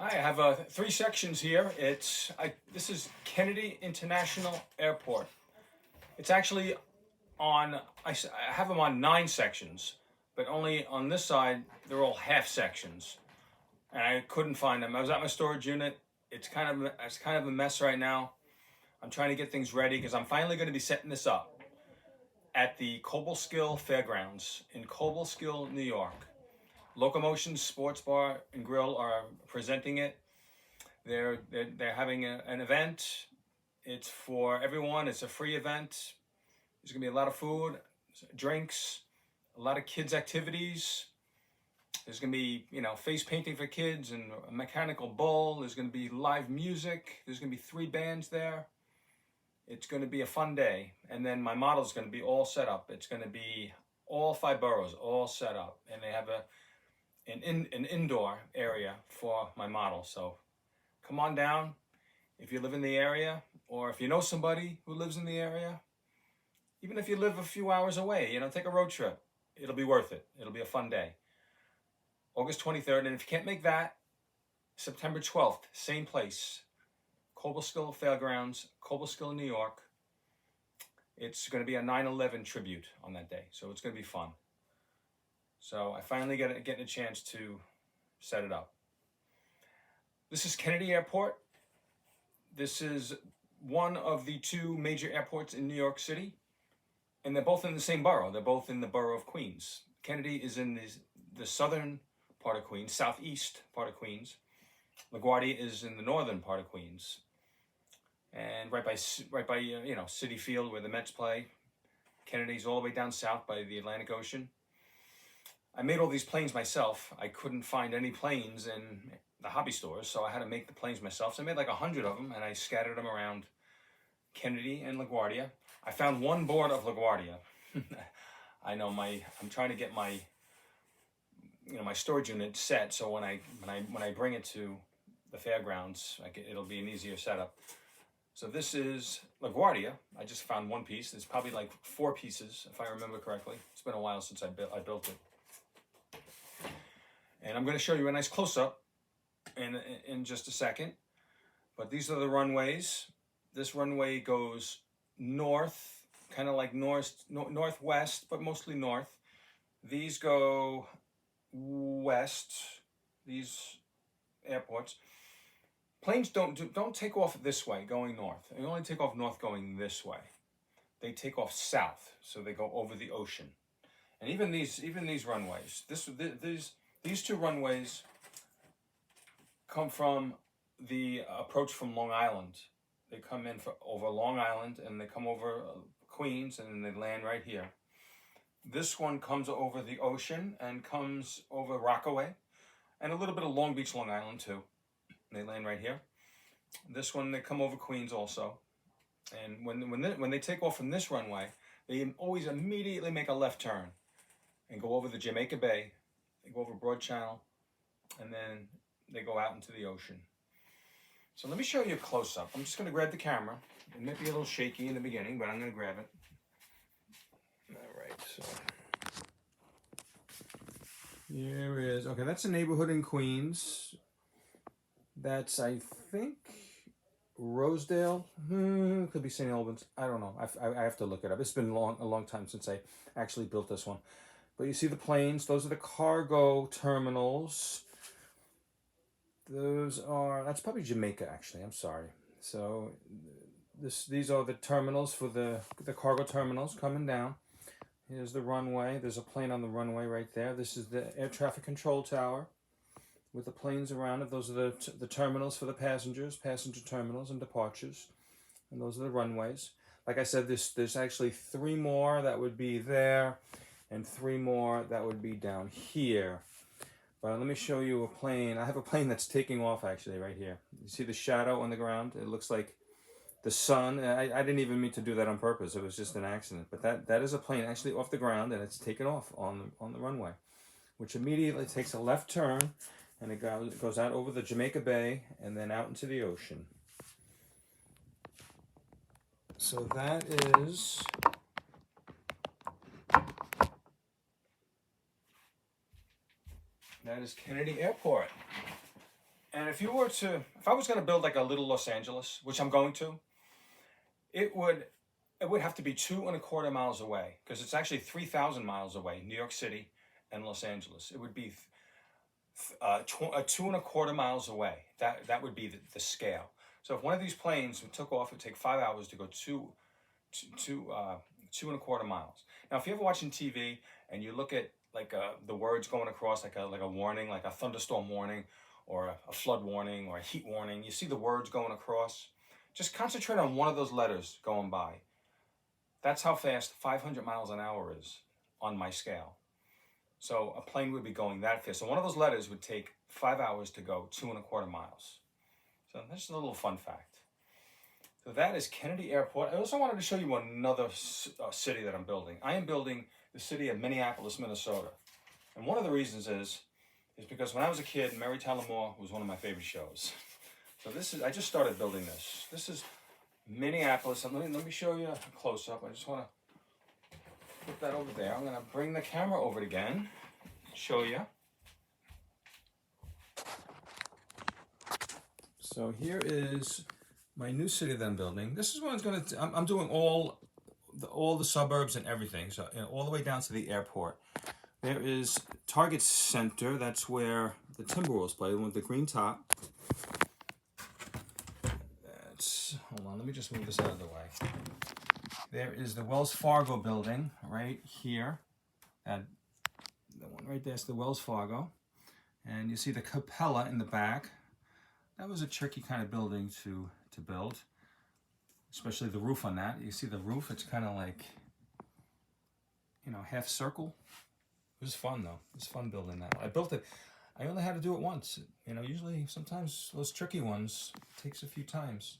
Hi, I have three sections here. This is Kennedy International Airport. It's actually on, I have them on 9 sections, but only on this side, they're all half sections. And I couldn't find them. I was at my storage unit. It's kind of a mess right now. I'm trying to get things ready because I'm finally going to be setting this up at the Cobleskill Fairgrounds in Cobleskill, New York. Locomotion Sports Bar and Grill are presenting it. They're having an event. It's for everyone. It's a free event. There's gonna be a lot of food, drinks, a lot of kids activities. There's gonna be, face painting for kids and a mechanical bull. There's gonna be live music. There's gonna be 3 bands there. It's gonna be a fun day. And then my model's gonna be all set up. It's gonna be all 5 boroughs all set up, and they have an indoor area for my model. So come on down if you live in the area, or if you know somebody who lives in the area. Even if you live a few hours away, take a road trip. It'll be worth it. It'll be a fun day. August 23rd, and if you can't make that, September 12th, same place, Cobleskill Fairgrounds, Cobleskill, New York. It's going to be a 9/11 tribute on that day, so it's going to be fun. So I finally getting a chance to set it up. This is Kennedy Airport. This is one of the 2 major airports in New York City, and they're both in the same borough. They're both in the borough of Queens. Kennedy is in the southern part of Queens, southeast part of Queens. LaGuardia is in the northern part of Queens, and right by Citi Field where the Mets play. Kennedy's all the way down south by the Atlantic Ocean. I made all these planes myself. I couldn't find any planes in the hobby stores, so I had to make the planes myself. So I made like 100 of them, and I scattered them around Kennedy and LaGuardia. I found 1 board of LaGuardia. I know I'm trying to get my my storage unit set, so when I bring it to the fairgrounds, it'll be an easier setup. So this is LaGuardia. I just found 1 piece. There's probably like 4 pieces, if I remember correctly. It's been a while since I built it. And I'm going to show you a nice close-up in just a second. But these are the runways. This runway goes north, kind of like northwest, but mostly north. These go west, these airports. Planes don't take off this way going north. They only take off north going this way. They take off south, so they go over the ocean. And even these runways, these 2 runways come from the approach from Long Island. They come in over Long Island, and they come over Queens, and then they land right here. This one comes over the ocean and comes over Rockaway, and a little bit of Long Beach, Long Island too. They land right here. This one, they come over Queens also. And when they take off from this runway, they always immediately make a left turn and go over the Jamaica Bay. They go over Broad Channel, and then they go out into the ocean. So let me show you a close-up. I'm just going to grab the camera. It might be a little shaky in the beginning, but I'm going to grab it. All right, so here is, okay, that's a neighborhood in Queens. That's, I think, Rosedale. Could be St. Albans. I don't know. I have to look it up. It's been a long time since I actually built this one. But you see the planes. Those are the cargo terminals. That's probably Jamaica, actually. I'm sorry. So these are the terminals for the cargo terminals coming down. Here's the runway. There's a plane on the runway right there. This is the air traffic control tower with the planes around it. Those are the terminals for the passenger terminals and departures. And those are the runways. Like I said, there's actually 3 more that would be there, and 3 more that would be down here. But let me show you a plane. I have a plane that's taking off actually right here. You see the shadow on the ground? It looks like the sun. I didn't even mean to do that on purpose. It was just an accident. But that is a plane actually off the ground, and it's taken off on the runway, which immediately takes a left turn, and it goes out over the Jamaica Bay and then out into the ocean. So that is Kennedy Airport. And if I was going to build like a little Los Angeles, which I'm going to, it would have to be 2.25 miles away, because it's actually 3,000 miles away, New York City and Los Angeles. It would be 2.25 miles away. That would be the scale. So if one of these planes took off, it would take 5 hours to go 2.25 miles. Now, if you're ever watching TV and you look at like the words going across, like a warning, like a thunderstorm warning, or a flood warning, or a heat warning, you see the words going across. Just concentrate on one of those letters going by. That's how fast 500 miles an hour is on my scale. So a plane would be going that fast. So one of those letters would take 5 hours to go 2.25 miles. So that's just a little fun fact. So that is Kennedy Airport. I also wanted to show you another city that I'm building. I am building the city of Minneapolis, Minnesota. And one of the reasons is because when I was a kid, Mary Tyler Moore was one of my favorite shows. So I just started building this. This is Minneapolis. Let me show you a close-up. I just want to put that over there. I'm going to bring the camera over again, show you. So here is my new city that I'm building. This is what I'm going to. I'm doing all the suburbs and everything. So all the way down to the airport. There is Target Center. That's where the Timberwolves play, with the green top. Hold on, let me just move this out of the way. There is the Wells Fargo building right here. And the one right there is the Wells Fargo. And you see the Capella in the back. That was a tricky kind of building to build, especially the roof on that. You see the roof, it's kind of like, half circle. It was fun though. It was fun building that. I built it. I only had to do it once. Usually, sometimes those tricky ones takes a few times.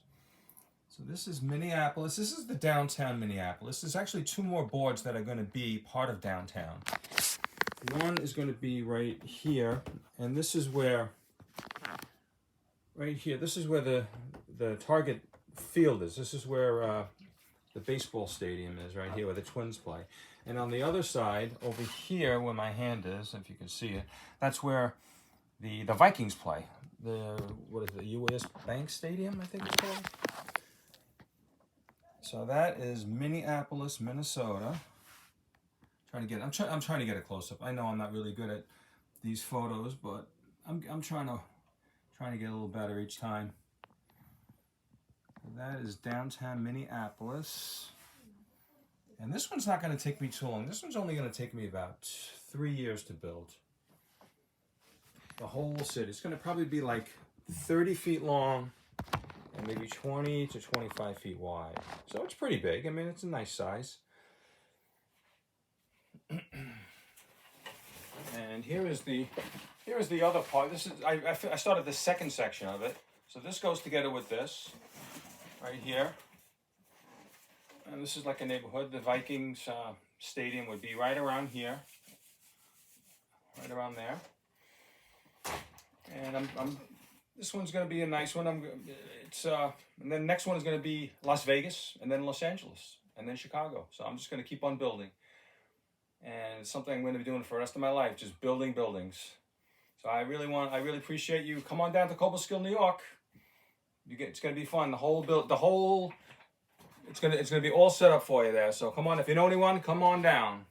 So this is Minneapolis. This is the downtown Minneapolis. There's actually 2 more boards that are going to be part of downtown. One is going to be right here, and this is where, right here, this is where the Target field is. This is where the baseball stadium is, right here, where the Twins play. And on the other side, over here, where my hand is, if you can see it, that's where the Vikings play. What is it, U.S. Bank Stadium, I think it's called. So that is Minneapolis, Minnesota. I'm trying to get a close up. I know I'm not really good at these photos, but I'm trying to get a little better each time. That is downtown Minneapolis. And this one's not going to take me too long. This one's only going to take me about 3 years to build. The whole city. It's going to probably be like 30 feet long and maybe 20 to 25 feet wide. So it's pretty big. I mean, it's a nice size. And here is the other part. This is I started the second section of it. So this goes together with this right here. And this is like a neighborhood. The Vikings stadium would be right around here, right around there. And this one's going to be a nice one. And then the next one is going to be Las Vegas, and then Los Angeles, and then Chicago. So I'm just going to keep on building. And it's something I'm going to be doing for the rest of my life, just building buildings. So I really appreciate you. Come on down to Cobleskill, New York. It's going to be fun. It's going to be all set up for you there. So come on, if you know anyone, come on down.